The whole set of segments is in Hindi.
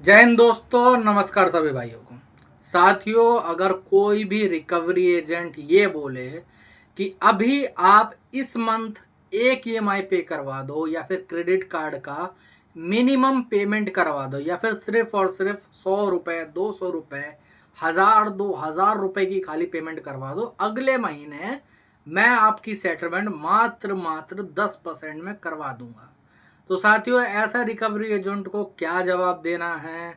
जय हिंद दोस्तों, नमस्कार सभी भाइयों को। साथियों, अगर कोई भी रिकवरी एजेंट ये बोले कि अभी आप इस मंथ एक ईएमआई पे करवा दो या फिर क्रेडिट कार्ड का मिनिमम पेमेंट करवा दो या फिर सिर्फ और सिर्फ 100 रुपये, 200 रुपये, 1000, 2000 रुपये की खाली पेमेंट करवा दो, अगले महीने मैं आपकी सेटलमेंट मात्र मात्र 10% में करवा दूंगा। तो साथियों, ऐसा रिकवरी एजेंट को क्या जवाब देना है?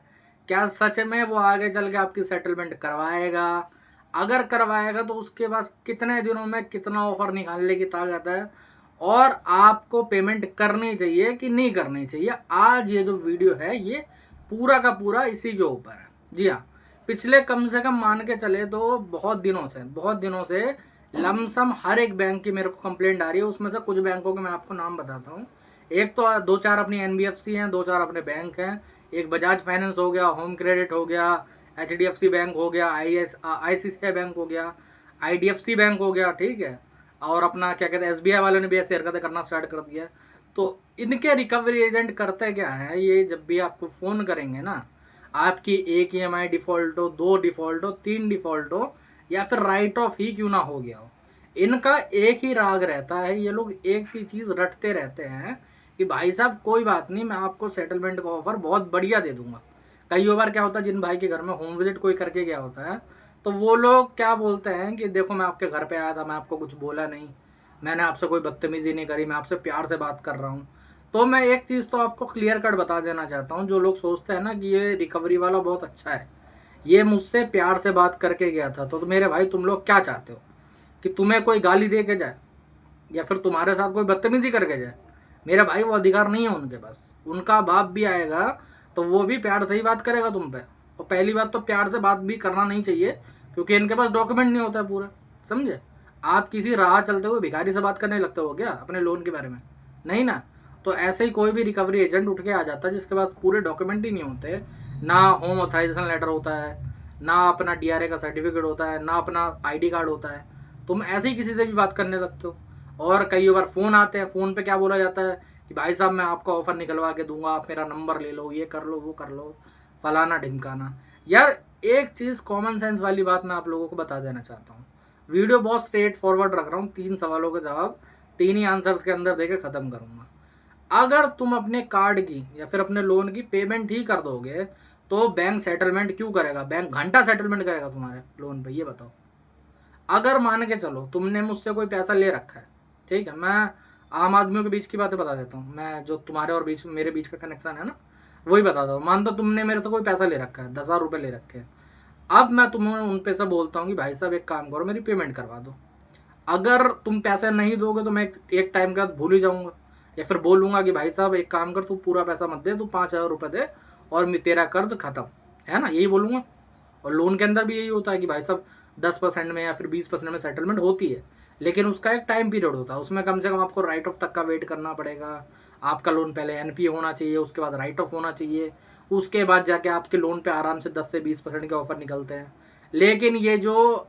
क्या सच में वो आगे चल के आपकी सेटलमेंट करवाएगा? अगर करवाएगा तो उसके पास कितने दिनों में कितना ऑफर निकालने की ताकत है और आपको पेमेंट करनी चाहिए कि नहीं करनी चाहिए? आज ये जो वीडियो है ये पूरा का पूरा इसी के ऊपर है। जी हाँ, पिछले कम से कम मान के चले तो बहुत दिनों से लमसम हर एक बैंक की मेरे को कंप्लेंट आ रही है। उसमें से कुछ बैंकों के मैं आपको नाम बताता हूँ। एक तो दो चार अपनी एनबीएफसी हैं, दो चार अपने बैंक हैं। एक बजाज फाइनेंस हो गया, होम क्रेडिट हो गया, एचडीएफसी बैंक हो गया, आईसीआईसीआई बैंक हो गया, आईडीएफसी बैंक हो गया, ठीक है। और अपना क्या कहते हैं, एसबीआई वालों ने भी ऐसी हरकतें करना स्टार्ट कर दिया है। तो इनके रिकवरी एजेंट करते क्या है, ये जब भी आपको फ़ोन करेंगे ना, आपकी एक ईएमआई डिफ़ॉल्ट हो, दो डिफ़ॉल्ट हो, तीन डिफ़ॉल्ट हो या फिर राइट ऑफ ही क्यों ना हो गया हो, इनका एक ही राग रहता है। ये लोग एक ही चीज़ रटते रहते हैं कि भाई साहब कोई बात नहीं, मैं आपको सेटलमेंट का ऑफर बहुत बढ़िया दे दूंगा। कई बार क्या होता है, जिन भाई के घर में होम विजिट कोई करके गया होता है तो वो लोग क्या बोलते हैं कि देखो, मैं आपके घर पे आया था, मैं आपको कुछ बोला नहीं, मैंने आपसे कोई बदतमीजी नहीं करी, मैं आपसे प्यार से बात कर रहा हूँ। तो मैं एक चीज़ तो आपको क्लियर कट बता देना चाहता हूँ, जो लोग सोचते हैं ना कि ये रिकवरी वाला बहुत अच्छा है, ये मुझसे प्यार से बात करके गया था, तो मेरे भाई तुम लोग क्या चाहते हो कि तुम्हें कोई गाली दे के जाए या फिर तुम्हारे साथ कोई बदतमीजी करके जाए? मेरे भाई वो अधिकार नहीं है उनके पास। उनका बाप भी आएगा तो वो भी प्यार से ही बात करेगा तुम पे। और पहली बात तो प्यार से बात भी करना नहीं चाहिए, क्योंकि इनके पास डॉक्यूमेंट नहीं होता है पूरा, समझे? आप किसी राह चलते हुए भिखारी से बात करने लगते हो क्या अपने लोन के बारे में? नहीं ना। तो ऐसे ही कोई भी रिकवरी एजेंट उठ के आ जाता है जिसके पास पूरे डॉक्यूमेंट ही नहीं होते, ना होम ऑथराइजेशन लेटर होता है, ना अपना डीआरए का सर्टिफिकेट होता है, ना अपना आईडी कार्ड होता है, तुम ऐसे ही किसी से भी बात करने लगते हो। और कई बार फ़ोन आते हैं, फ़ोन पे क्या बोला जाता है कि भाई साहब मैं आपका ऑफ़र निकलवा के दूंगा, आप मेरा नंबर ले लो, ये कर लो, वो कर लो, फलाना ढिमकाना। यार, एक चीज़ कॉमन सेंस वाली बात मैं आप लोगों को बता देना चाहता हूँ। वीडियो बहुत स्ट्रेट फॉरवर्ड रख रहा हूँ, 3 सवालों के जवाब 3 ही आंसर्स के अंदर देके ख़त्म करूँगा। अगर तुम अपने कार्ड की या फिर अपने लोन की पेमेंट ही कर दोगे तो बैंक सेटलमेंट क्यों करेगा? बैंक घंटा सेटलमेंट करेगा तुम्हारे लोन पे, ये बताओ। अगर मान के चलो तुमने मुझसे कोई पैसा ले रखा है, ठीक है, मैं आम आदमियों के बीच की बातें बता देता हूँ, मैं जो तुम्हारे और बीच मेरे बीच का कनेक्शन है ना, वही बताता हूँ। मान दो तुमने मेरे से कोई पैसा ले रखा है, 10,000 रुपये ले रखे हैं। अब मैं तुम्हें उन पे से बोलता हूँ कि भाई साहब एक काम करो, मेरी पेमेंट करवा दो। अगर तुम पैसे नहीं दोगे तो मैं एक टाइम के बाद भूल ही जाऊंगा, या फिर बोलूंगा कि भाई साहब एक काम कर, तू पूरा पैसा मत दे, तू 5,000 रुपये दे और तेरा कर्ज खत्म, है ना, यही बोलूंगा। और लोन के अंदर भी यही होता है कि भाई साहब 10% में या फिर 20% में सेटलमेंट होती है, लेकिन उसका एक टाइम पीरियड होता है, उसमें कम से कम आपको राइट ऑफ तक का वेट करना पड़ेगा। आपका लोन पहले एनपीए होना चाहिए, उसके बाद राइट ऑफ होना चाहिए, उसके बाद जाके आपके लोन पे आराम से 10 से 20% के ऑफर निकलते हैं। लेकिन ये जो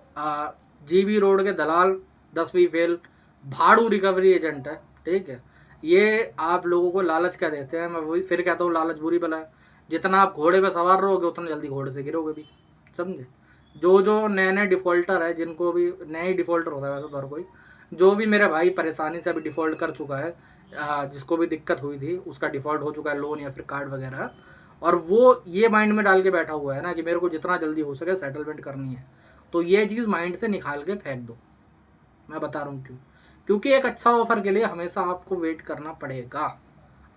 जीबी रोड के दलाल 10वीं फेल भाड़ू रिकवरी एजेंट है, ठीक है, ये आप लोगों को लालच क्या देते हैं? मैं वही फिर कहता हूँ, लालच बुरी बला है। जितना आप घोड़े पे सवार रहोगे उतना जल्दी घोड़े से गिरोगे भी, समझे? जो जो नए नए डिफ़ॉल्टर है, जिनको भी नए डिफ़ॉल्टर होता है वैसे तो हर कोई, जो भी मेरा भाई परेशानी से अभी डिफ़ॉल्ट कर चुका है, जिसको भी दिक्कत हुई थी उसका डिफ़ॉल्ट हो चुका है लोन या फिर कार्ड वगैरह, और वो ये माइंड में डाल के बैठा हुआ है ना कि मेरे को जितना जल्दी हो सके सेटलमेंट करनी है, तो ये चीज़ माइंड से निकाल के फेंक दो। मैं बता रहा हूँ क्यों। क्योंकि एक अच्छा ऑफर के लिए हमेशा आपको वेट करना पड़ेगा।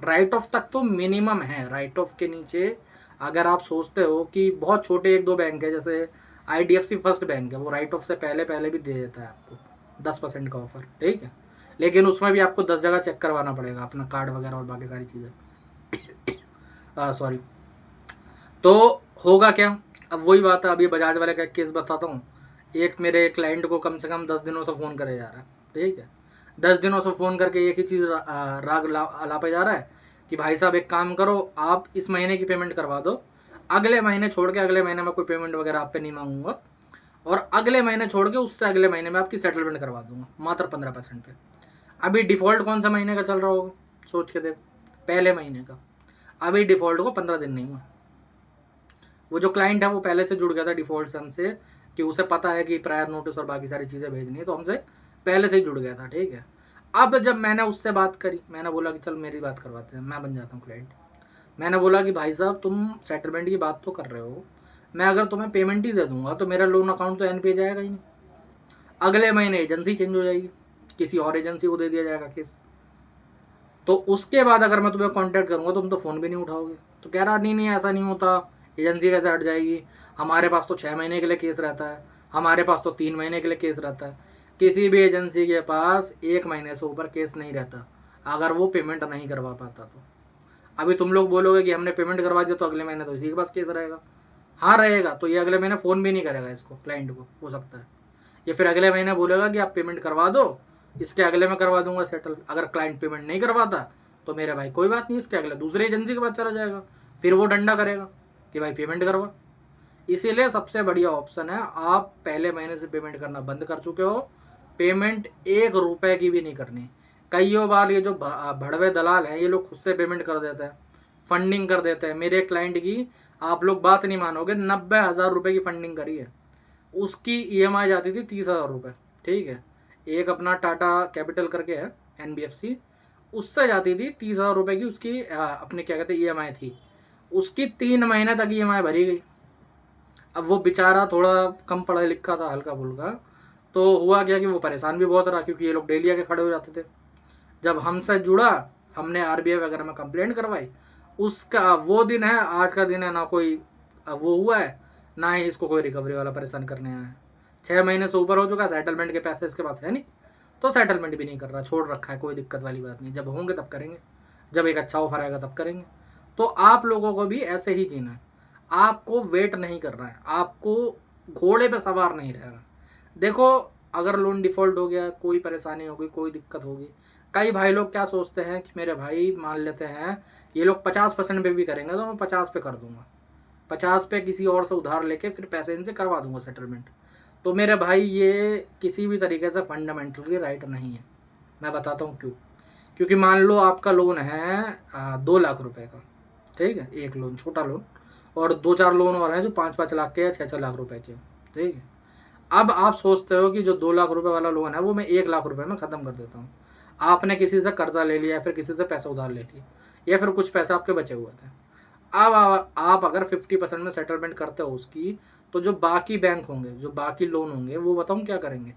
राइट ऑफ तक तो मिनिमम है, राइट ऑफ के नीचे अगर आप सोचते हो कि बहुत छोटे एक दो बैंक है, जैसे आईडीएफसी फर्स्ट बैंक है, वो राइट ऑफ से पहले पहले भी दे देता है आपको 10% का ऑफर, ठीक है, लेकिन उसमें भी आपको 10 जगह चेक करवाना पड़ेगा अपना कार्ड वगैरह और बाकी सारी चीज़ें। सॉरी। तो होगा क्या? अब वही बात है, अब ये बजाज वाले का केस बताता हूँ। एक मेरे क्लाइंट को कम से कम 10 दिनों से फ़ोन करे जा रहा है, ठीक है, 10 दिनों से फ़ोन करके एक ही चीज़ राग लापे जा रहा है कि भाई साहब एक काम करो, आप इस महीने की पेमेंट करवा दो, अगले महीने छोड़ के अगले महीने में कोई पेमेंट वगैरह आप पे नहीं मांगूंगा, और अगले महीने छोड़ के उससे अगले महीने में आपकी सेटलमेंट करवा दूंगा मात्र 15% पे। अभी डिफ़ॉल्ट कौन सा महीने का चल रहा होगा, सोच के देखो, पहले महीने का। अभी डिफ़ॉल्ट को 15 दिन नहीं हुआ, वो जो क्लाइंट है वो पहले से जुड़ गया था डिफ़ॉल्ट से हमसे, कि उसे पता है कि प्रायर नोटिस और बाकी सारी चीज़ें भेजनी है, तो हमसे पहले से ही जुड़ गया था, ठीक है। अब जब मैंने उससे बात करी, मैंने बोला कि चल मेरी बात करवाते हैं, मैं बन जाता हूँ क्लाइंट। मैंने बोला कि भाई साहब तुम सेटलमेंट की बात तो कर रहे हो, मैं अगर तुम्हें पेमेंट ही दे दूंगा तो मेरा लोन अकाउंट तो एनपीए जाएगा ही नहीं, अगले महीने एजेंसी चेंज हो जाएगी, किसी और एजेंसी को दे दिया जाएगा केस, तो उसके बाद अगर मैं तुम्हें कांटेक्ट करूंगा तुम तो फ़ोन भी नहीं उठाओगे। तो कह रहा नहीं नहीं ऐसा नहीं होता, एजेंसी कैसे हट जाएगी, हमारे पास तो 6 महीने के लिए केस रहता है, हमारे पास तो 3 महीने के लिए केस रहता है। किसी भी एजेंसी के पास 1 महीने से ऊपर केस नहीं रहता अगर वो पेमेंट नहीं करवा पाता तो। अभी तुम लोग बोलोगे कि हमने पेमेंट करवा दिया तो अगले महीने तो इसी के पास केस रहेगा। हाँ रहेगा, तो ये अगले महीने फ़ोन भी नहीं करेगा इसको, क्लाइंट को, हो सकता है। ये फिर अगले महीने बोलेगा कि आप पेमेंट करवा दो, इसके अगले में करवा दूंगा सेटल। अगर क्लाइंट पेमेंट नहीं करवाता तो मेरे भाई कोई बात नहीं, इसके अगले दूसरी एजेंसी के पास चला जाएगा, फिर वो डंडा करेगा कि भाई पेमेंट करवा। इसीलिए सबसे बढ़िया ऑप्शन है, आप पहले महीने से पेमेंट करना बंद कर चुके हो, पेमेंट 1 रुपए की भी नहीं करनी। कईयों बार ये जो भड़वे दलाल हैं ये लोग खुद से पेमेंट कर देते हैं, फंडिंग कर देते हैं। मेरे क्लाइंट की, आप लोग बात नहीं मानोगे, 90,000 रुपये की फंडिंग करी है। उसकी ईएमआई जाती थी 30,000 रुपये, ठीक है। एक अपना टाटा कैपिटल करके है एनबीएफसी, उससे जाती थी 30,000 रुपये की उसकी अपने क्या कहते हैं ईएमआई थी। उसकी 3 महीने तक ईएमआई भरी गई। अब वो बेचारा थोड़ा कम पढ़ा लिखा था, हल्का फुल्का, तो हुआ क्या कि वो परेशान भी बहुत रहा, क्योंकि ये लोग डेली आके खड़े हो जाते थे। जब हमसे जुड़ा, हमने आरबीआई वगैरह में कंप्लेंट करवाई, उसका वो दिन है, आज का दिन है, ना कोई वो हुआ है, ना ही इसको कोई रिकवरी वाला परेशान करने आया है। 6 महीने से ऊपर हो चुका है, सेटलमेंट के पैसे इसके पास है नहीं, तो सेटलमेंट भी नहीं कर रहा, छोड़ रखा है। कोई दिक्कत वाली बात नहीं, जब होंगे तब करेंगे, जब एक अच्छा ऑफर आएगा तब करेंगे। तो आप लोगों को भी ऐसे ही जीना है, आपको वेट नहीं करना है, आपको घोड़े पे सवार नहीं रहना। देखो, अगर लोन डिफ़ॉल्ट हो गया, कोई परेशानी होगी, कोई दिक्कत होगी, कई भाई लोग क्या सोचते हैं कि मेरे भाई मान लेते हैं ये लोग 50% पे भी करेंगे तो मैं 50 पे कर दूंगा, 50 पे किसी और से उधार लेके फिर पैसे इनसे करवा दूंगा सेटलमेंट। तो मेरे भाई ये किसी भी तरीके से फंडामेंटली राइट नहीं है। मैं बताता हूँ क्यों। क्योंकि मान लो आपका लोन है 2 लाख रुपए का, ठीक है, एक लोन, छोटा लोन, और 2-4 लोन और हैं जो 5-5 लाख के या 6-6 लाख रुपए के, ठीक है। अब आप सोचते हो कि जो 2 लाख रुपए वाला लोन है वो मैं 1 लाख रुपए में ख़त्म कर देता हूँ। आपने किसी से कर्जा ले लिया, फिर किसी से पैसा उधार ले लिया, या फिर कुछ पैसे आपके बचे हुए थे। अब आप अगर 50% में सेटलमेंट करते हो उसकी, तो जो बाकी बैंक होंगे, जो बाकी लोन होंगे, वो बताऊँ क्या करेंगे।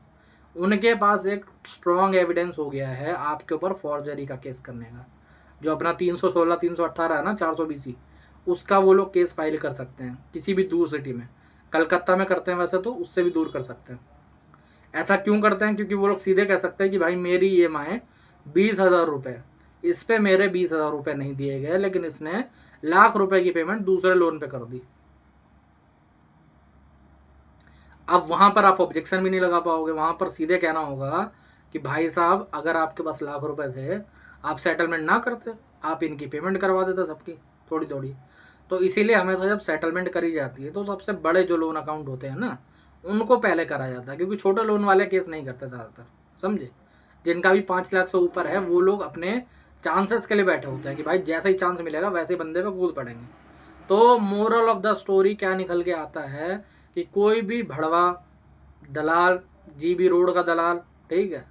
उनके पास एक स्ट्रॉन्ग एविडेंस हो गया है आपके ऊपर फॉर्जरी का केस करने का। जो अपना 316 318 है ना, 420, उसका वो लोग केस फाइल कर सकते हैं किसी भी दूर सिटी में। कलकत्ता में करते हैं वैसे, तो उससे भी दूर कर सकते हैं। ऐसा क्यों करते हैं? क्योंकि वो लोग सीधे कह सकते हैं कि भाई मेरी ईएमआई 20,000 रुपये, इस पे मेरे 20,000 रुपये नहीं दिए गए, लेकिन इसने लाख रुपए की पेमेंट दूसरे लोन पे कर दी। अब वहां पर आप ऑब्जेक्शन भी नहीं लगा पाओगे, वहां पर सीधे कहना होगा कि भाई साहब अगर आपके पास लाख रुपए थे, आप सेटलमेंट ना करते, आप इनकी पेमेंट करवा देते सबकी थोड़ी थोड़ी। तो इसीलिए हमेशा जब सेटलमेंट करी जाती है तो सबसे बड़े जो लोन अकाउंट होते हैं ना, उनको पहले करा जाता है, क्योंकि छोटे लोन वाले केस नहीं करते ज़्यादातर, समझे। जिनका भी 5 लाख से ऊपर है वो लोग अपने चांसेस के लिए बैठे होते हैं कि भाई जैसे ही चांस मिलेगा वैसे ही बंदे पे कूद पड़ेंगे। तो मोरल ऑफ द स्टोरी क्या निकल के आता है कि कोई भी भड़वा दलाल, जीबी रोड का दलाल, ठीक है,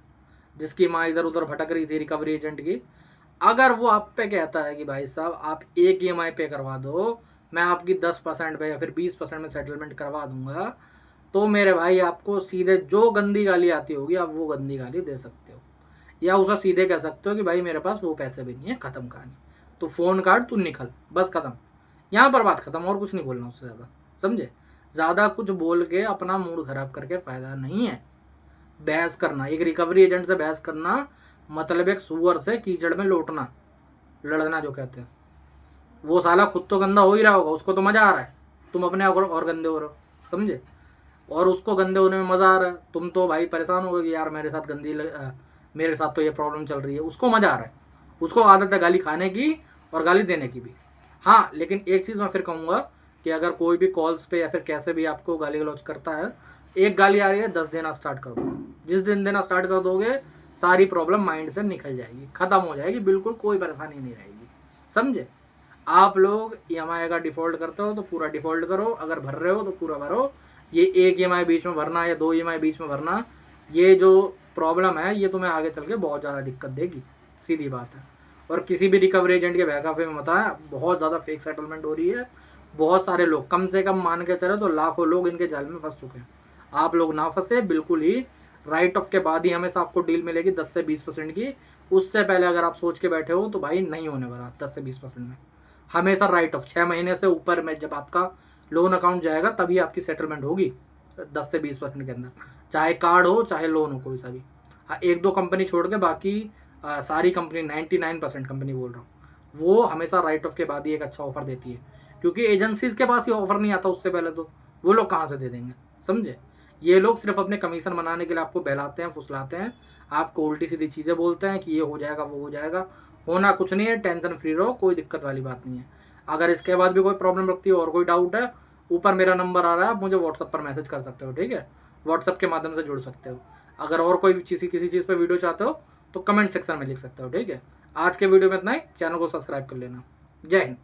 जिसकी माँ इधर उधर भटक रही थी रिकवरी एजेंट की, अगर वो आप पे कहता है कि भाई साहब आप एक ईएमआई पे करवा दो, मैं आपकी 10% पे या फिर 20% में सेटलमेंट करवा दूंगा, तो मेरे भाई आपको सीधे जो गंदी गाली आती होगी आप वो गंदी गाली दे सकते हो, या उसे सीधे कह सकते हो कि भाई मेरे पास वो पैसे भी नहीं है, ख़त्म कहानी, तो फ़ोन काट, तू निकल, बस ख़त्म। यहाँ पर बात ख़त्म, और कुछ नहीं बोलना उससे ज़्यादा, समझे। ज़्यादा कुछ बोल के अपना मूड ख़राब करके फ़ायदा नहीं है। बहस करना, एक रिकवरी एजेंट से बहस करना मतलब एक सुअर से कीचड़ में लौटना, लड़ना जो कहते हैं। वो साला खुद तो गंदा हो ही रहा होगा, उसको तो मज़ा आ रहा है, तुम अपने और गंदे हो रहे हो, समझे। और उसको गंदे होने में मज़ा आ रहा है, तुम तो भाई परेशान हो गए कि यार मेरे साथ मेरे साथ तो ये प्रॉब्लम चल रही है। उसको मज़ा आ रहा है, उसको आदत है गाली खाने की और गाली देने की भी। हाँ, लेकिन एक चीज़ मैं फिर कहूँगा कि अगर कोई भी कॉल्स पे या फिर कैसे भी आपको गाली गलौज करता है, एक गाली आ रही है 10 देना स्टार्ट कर दो। जिस दिन देना स्टार्ट कर दोगे सारी प्रॉब्लम माइंड से निकल जाएगी, ख़त्म हो जाएगी, बिल्कुल कोई परेशानी नहीं रहेगी, समझे। आप लोग ईएमआई अगर डिफ़ॉल्ट करते हो तो पूरा डिफ़ॉल्ट करो, अगर भर रहे हो तो पूरा भरो। ये एक ईएमआई बीच में भरना या 2 ईएमआई बीच में भरना, ये जो प्रॉब्लम है ये तुम्हें आगे चल के बहुत ज़्यादा दिक्कत देगी, सीधी बात है। और किसी भी रिकवरी एजेंट के बहकावे में बताया, बहुत ज़्यादा फेक सेटलमेंट हो रही है। बहुत सारे लोग, कम से कम मान के चले तो लाखों लोग इनके जाल में फंस चुके हैं। आप लोग ना फंसे, बिल्कुल ही राइट ऑफ के बाद ही हमेशा आपको डील मिलेगी 10 से 20% की। उससे पहले अगर आप सोच के बैठे हो तो भाई नहीं होने वाला 10 से 20% में। हमेशा राइट ऑफ 6 महीने से ऊपर में जब आपका लोन अकाउंट जाएगा तभी आपकी सेटलमेंट होगी 10 से 20% के अंदर, चाहे कार्ड हो चाहे लोन हो कोई सा भी। हाँ, एक दो कंपनी छोड़ के बाकी सारी कंपनी 99% कंपनी बोल रहा हूँ, वो हमेशा राइट ऑफ के बाद ही एक अच्छा ऑफर देती है। क्योंकि एजेंसीज के पास ये ऑफर नहीं आता उससे पहले, तो वो लोग कहाँ से दे देंगे, समझे। ये लोग सिर्फ अपने कमीशन बनाने के लिए आपको बहलाते हैं, फुसलाते हैं, आपको उल्टी सीधी चीज़ें बोलते हैं कि ये हो जाएगा वो हो जाएगा। होना कुछ नहीं है, टेंशन फ्री रहो, कोई दिक्कत वाली बात नहीं है। अगर इसके बाद भी कोई प्रॉब्लम लगती है और कोई डाउट है, ऊपर मेरा नंबर आ रहा है, आप मुझे व्हाट्सअप पर मैसेज कर सकते हो, ठीक है। व्हाट्सअप के माध्यम से जुड़ सकते हो। अगर और कोई किसी चीज़ पर वीडियो चाहते हो तो कमेंट सेक्शन में लिख सकते हो, ठीक है। आज के वीडियो में इतना ही, चैनल को सब्सक्राइब कर लेना। जय हिंद।